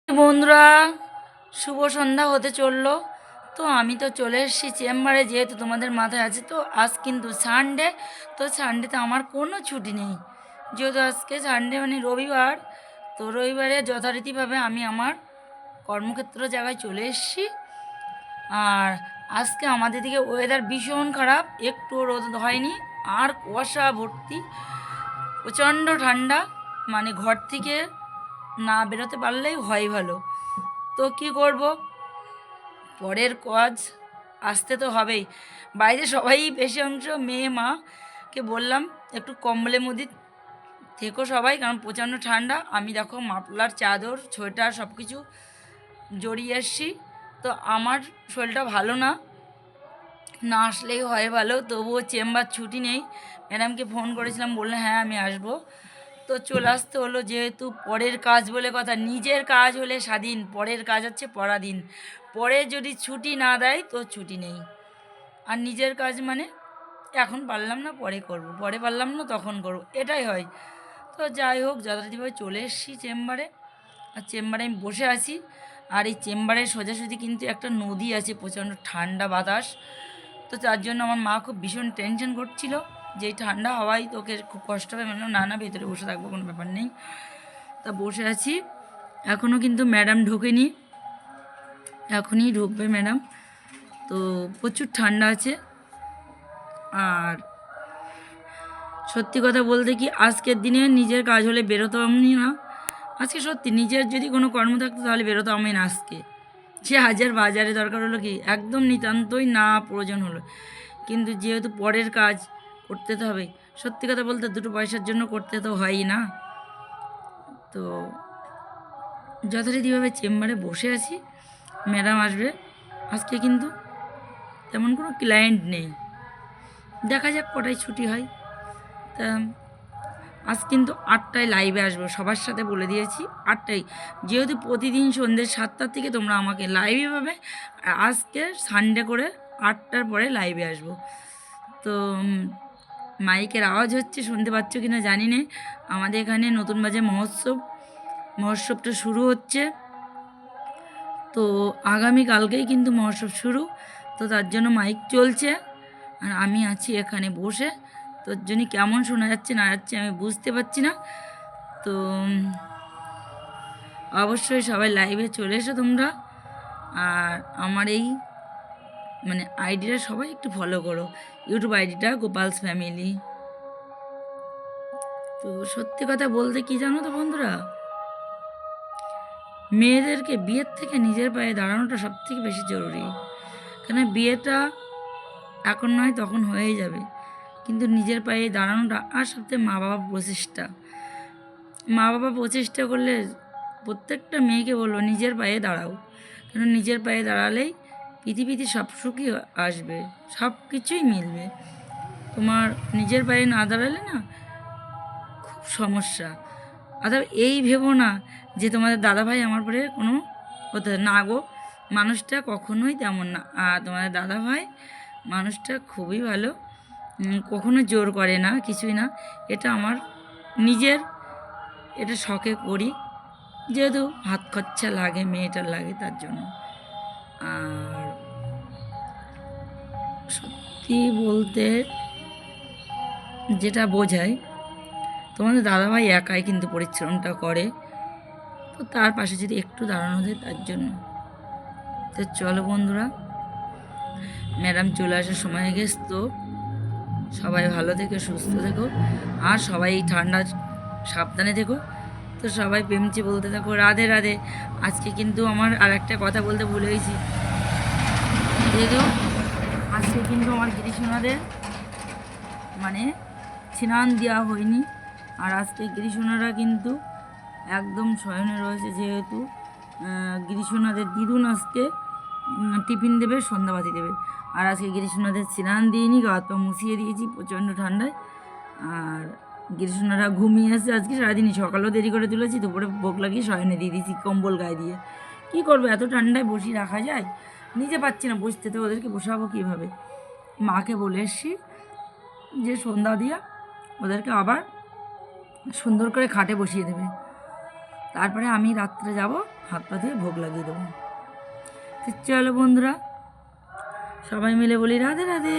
বন্ধুরা, শুভ সন্ধ্যা হতে চললো। তো আমি তো চলে এসেছি চেম্বারে, যেহেতু তোমাদের মাথায় আছে। তো আজ কিন্তু সানডে, তো সানডেতে আমার কোনো ছুটি নেই, যেহেতু আজকে সানডে মানে রবিবার। তো রবিবারে যথারীতিভাবে আমি আমার কর্মক্ষেত্র জায়গায় চলে এসেছি। আর আজকে আমাদের দিকে ওয়েদার ভীষণ খারাপ, একটু রোদ হয়নি, আর কুয়াশা ভর্তি, প্রচণ্ড ঠান্ডা। মানে ঘর থেকে না বেরোতে পারলেই হয় ভালো। তো কি করব, পরের কাজ আসতে তো হবেই। বাইরে সবাই বেশি অংশ মেয়ে মাকে বললাম একটু কম্বলের মধ্যে থেকো সবাই, কারণ প্রচণ্ড ঠান্ডা। আমি দেখো মাফলার, চাদর, সোয়েটার সব কিছু জড়িয়ে এসছি। তো আমার শরীরটা ভালো না, না আসলেই হয় ভালো, তবুও চেম্বার ছুটি নেই। ম্যাডামকে ফোন করেছিলাম, বললে হ্যাঁ আমি আসবো। তো চলে আসতে হলো, যেহেতু পরের কাজ বলে কথা। নিজের কাজ হলে স্বাধীন, পরের কাজ হচ্ছে পরাধীন। পরে যদি ছুটি না দেয় তো ছুটি নেই। আর নিজের কাজ মানে এখন পারলাম না পরে করব, পরে পারলাম না তখন করব, এটাই হয়। তো যাই হোক, যথারীতিভাবে চলে এসেছি চেম্বারে। আর চেম্বারে আমি বসে আছি। আর এই চেম্বারের সোজাসুজি কিন্তু একটা নদী আছে, প্রচণ্ড ঠান্ডা বাতাস। তো তার জন্য আমার মা খুব ভীষণ টেনশন করছিল যে এই ঠান্ডা হাওয়ায় তোকে খুব কষ্ট হবে। মানে না না, ভেতরে বসে থাকবো, কোনো ব্যাপার নেই। তা বসে আছি, এখনও কিন্তু ম্যাডাম ঢোকেনি, এখনই ঢুকবে ম্যাডাম। তো প্রচুর ঠান্ডা আছে। আর সত্যি কথা বলতে কি, আজকের দিনে নিজের কাজ হলে বেরোতো আমি না। আজকে সত্যি নিজের যদি কোনো কর্ম থাকতো তাহলে বেরোতো আমি না আজকে। সে হাজার বাজারে দরকার হলো কি, একদম নিতান্তই না প্রয়োজন হলো, কিন্তু যেহেতু পরের কাজ করতে তো হবে। সত্যি কথা বলতে দুটো পয়সার জন্য করতে তো হয়ই না। তো যথারীতিভাবে চেম্বারে বসে আছি, ম্যাডাম আসবে। আজকে কিন্তু তেমন কোনো ক্লায়েন্ট নেই, দেখা যাক কটায় ছুটি হয়। তা আজ কিন্তু 8টায় লাইভে আসবো, সবার সাথে বলে দিয়েছি 8টায়। যেহেতু প্রতিদিন সন্ধ্যে 7টার থেকে তোমরা আমাকে লাইভে পাবে, আর আজকে সানডে করে 8টার পরে লাইভে আসবো। তো মাইকের আওয়াজ হচ্ছে, শুনতে পাচ্ছ কি না জানি না। আমাদের এখানে নতুন বাজার মহোৎসবটা শুরু হচ্ছে। তো আগামীকালকেই কিন্তু মহোৎসব শুরু। তো তার জন্য মাইক চলছে, আর আমি আছি এখানে বসে। তোর জন্য কেমন শোনা যাচ্ছে না যাচ্ছে আমি বুঝতে পারছি না। তো অবশ্যই সবাই লাইভে চলে এসো তোমরা। আর আমার এই মানে আইডিটা সবাই একটু ফলো করো, ইউটিউব আইডিটা গোপালস ফ্যামিলি। তো সত্যি কথা বলতে কি জানো তো বন্ধুরা, মেয়েদেরকে বিয়ের থেকে নিজের পায়ে দাঁড়ানোটা সব থেকে বেশি জরুরি। কেন, বিয়েটা এখন নয় তখন হয়েই যাবে, কিন্তু নিজের পায়ে দাঁড়ানোটা, আর সবথেকে মা বাবা প্রচেষ্টা করলে প্রত্যেকটা মেয়েকে বলবো নিজের পায়ে দাঁড়াও। কেন, নিজের পায়ে দাঁড়ালেই পৃথিবীতে সব সুখই আসবে, সব কিছুই মিলবে। তোমার নিজের পায়ে না দাঁড়ালে না খুব সমস্যা। অর্থাৎ এই ভেবো না যে তোমাদের দাদাভাই আমার পরে কোনো হতে না গো, মানুষটা কখনোই তেমন না। আর তোমাদের দাদাভাই মানুষটা খুবই ভালো, কখনো জোর করে না, কিছুই না। এটা আমার নিজের, এটা শখে করি, যেহেতু হাত খরচা লাগে, মেয়েটার লাগে, তার জন্য। আর সত্যি বলতে যেটা বোঝায়, তোমাদের দাদাভাই একাই কিন্তু পরিশ্রমটা করে। তো তার পাশে যদি একটু দাঁড়ানো যায় তার জন্য। তো চলো বন্ধুরা, ম্যাডাম চলে আসার সময় হয়ে গেছে। তো সবাই ভালো থেকো, সুস্থ থেকো, আর সবাই এই ঠান্ডা সাবধানে থেকো। তো সবাই প্রেমচে বলতে থাকো রাধে রাধে। আজকে কিন্তু আমার আর একটা কথা বলতে ভুলে গেছি, যেহেতু আজকে কিন্তু আমার গিরিশোনাদের মানে স্নান দেওয়া হয়নি। আর আজকে গিরিশোনারা কিন্তু একদম শয়নে রয়েছে, যেহেতু গিরিশোনাদের দিদুন আজকে টিফিন দেবে, সন্ধ্যাবাতি দেবে। আর আজকে গিরিশোনাদের স্নান দিইনি, গা পা মুছিয়ে দিয়েছি প্রচণ্ড ঠান্ডায়। আর গিরিশোনারা ঘুমিয়ে আসছে আজকে সারাদিনই, সকালেও দেরি করে তুলেছি, দুপুরে ভোগ লাগিয়ে শয়নে দিয়ে দিয়েছি কম্বল গায়ে দিয়ে। কী করবো, এত ঠান্ডায় বসিয়ে রাখা যায়? নিজে পাচ্ছি না বসতে, তো ওদেরকে বসাবো কীভাবে? মাকে বলে এসছি যে সন্ধ্যা দিয়া ওদেরকে আবার সুন্দর করে খাটে বসিয়ে দেবে। তারপরে আমি রাত্রে যাব, হাত পা ধুয়ে ভোগ লাগিয়ে দেবো। তো চলো বন্ধুরা, সবাই মিলে বলি রাধে রাধে।